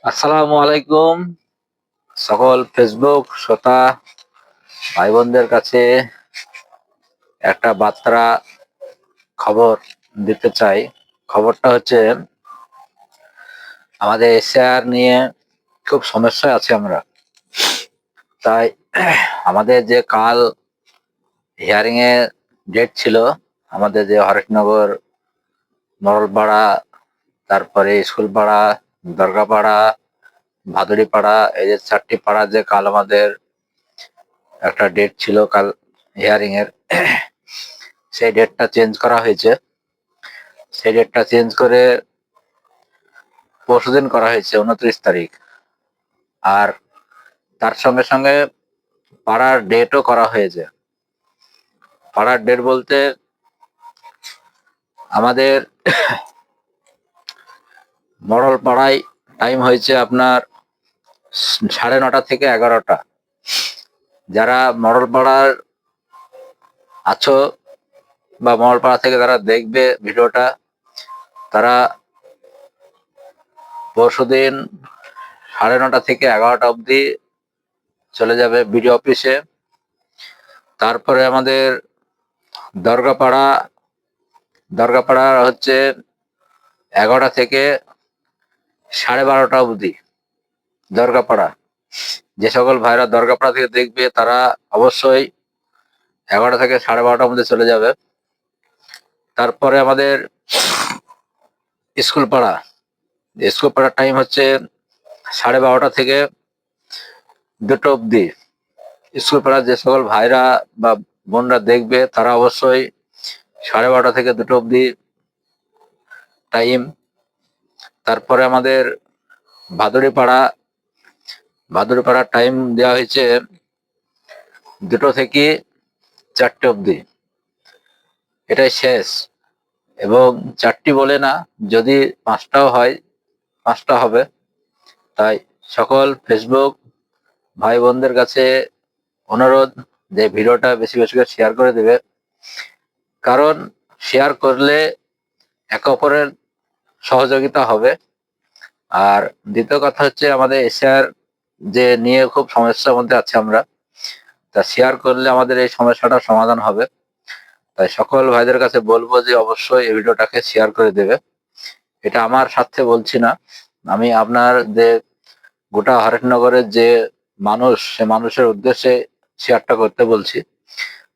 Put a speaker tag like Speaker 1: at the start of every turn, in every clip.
Speaker 1: আসসালামু আলাইকুম। সকল ফেসবুক শ্রোতা ভাই বোনদের কাছে একটা বার্তা খবর দিতে চাই। খবরটা হচ্ছে আমাদের এশিয়ার নিয়ে খুব সমস্যায় আছি আমরা। তাই আমাদের যে কাল হিয়ারিং এর ডেট ছিল, আমাদের যে হরেকনগর, মরলপাড়া, তারপরে স্কুল পাড়া, দরগাপাড়া, ভাদুড়ি পাড়া, এই যে 4টি পাড়া যে কাল আমাদের একটা ডেট ছিল কাল হিয়ারিং এর, সেই ডেটটা চেঞ্জ করা হয়েছে। সেই ডেটটা চেঞ্জ করে পরশুদিন করা হয়েছে 29 তারিখ। আর তার সঙ্গে সঙ্গে পাড়ার ডেটও করা হয়েছে। পাড়ার ডেট বলতে আমাদের মডল পাড়ায় টাইম হয়েছে আপনার 9:30 থেকে 11টা। যারা মডল পাড়ার আছো বা মডল পাড়া থেকে যারা দেখবে ভিডিওটা, তারা পরশুদিন 9:30 থেকে 11টা অবধি চলে যাবে বিডিও অফিসে। তারপরে আমাদের দরগাপাড়া, দরগাপাড়া হচ্ছে 11টা থেকে 12:30 অবধি দরগাপাড়া। যে সকল ভাইরা দরগাপাড়া থেকে দেখবে তারা অবশ্যই 11টা থেকে 12:30টার মধ্যে চলে যাবে। তারপরে আমাদের স্কুল পাড়া, স্কুল পাড়ার টাইম হচ্ছে 12:30 থেকে 2টো অবধি। স্কুল পাড়ার যে সকল ভাইরা বা বোনরা দেখবে তারা অবশ্যই 12:30 থেকে 2টো অবধি টাইম। তারপরে আমাদের ভাদুড়ি পাড়া, ভাদুড়ি পাড়ার টাইম দেওয়া হয়েছে 2টো থেকে 4টে অবধি। এটাই শেষ। এবং 4টি বলে না, যদি 5টাও হয় 5টা হবে। তাই সকল ফেসবুক ভাই বোনদের কাছে অনুরোধ যে ভিডিওটা বেশি বেশি করে শেয়ার করে দেবে। কারণ শেয়ার করলে একে অপরের সহযোগিতা হবে। আর দ্বিতীয় কথা হচ্ছে আমাদের এশিয়ার যে নিয়ে খুব সমস্যার মধ্যে আছি আমরা, তা শেয়ার করলে আমাদের এই সমস্যাটার সমাধান হবে। তাই সকল ভাইদের কাছে বলবো যে অবশ্যই এই ভিডিওটাকে শেয়ার করে দেবে। এটা আমার স্বার্থে বলছি না, আমি আপনার যে গোটা হরেকনগরের যে মানুষ, সে মানুষের উদ্দেশ্যে শেয়ারটা করতে বলছি।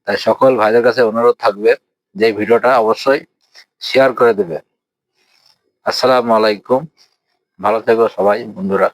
Speaker 1: তাই সকল ভাইদের কাছে অনুরোধ থাকবে যে এই ভিডিওটা অবশ্যই শেয়ার করে দেবে। আসসালামু আলাইকুম, ভালো থেকো সবাই বন্ধুরা।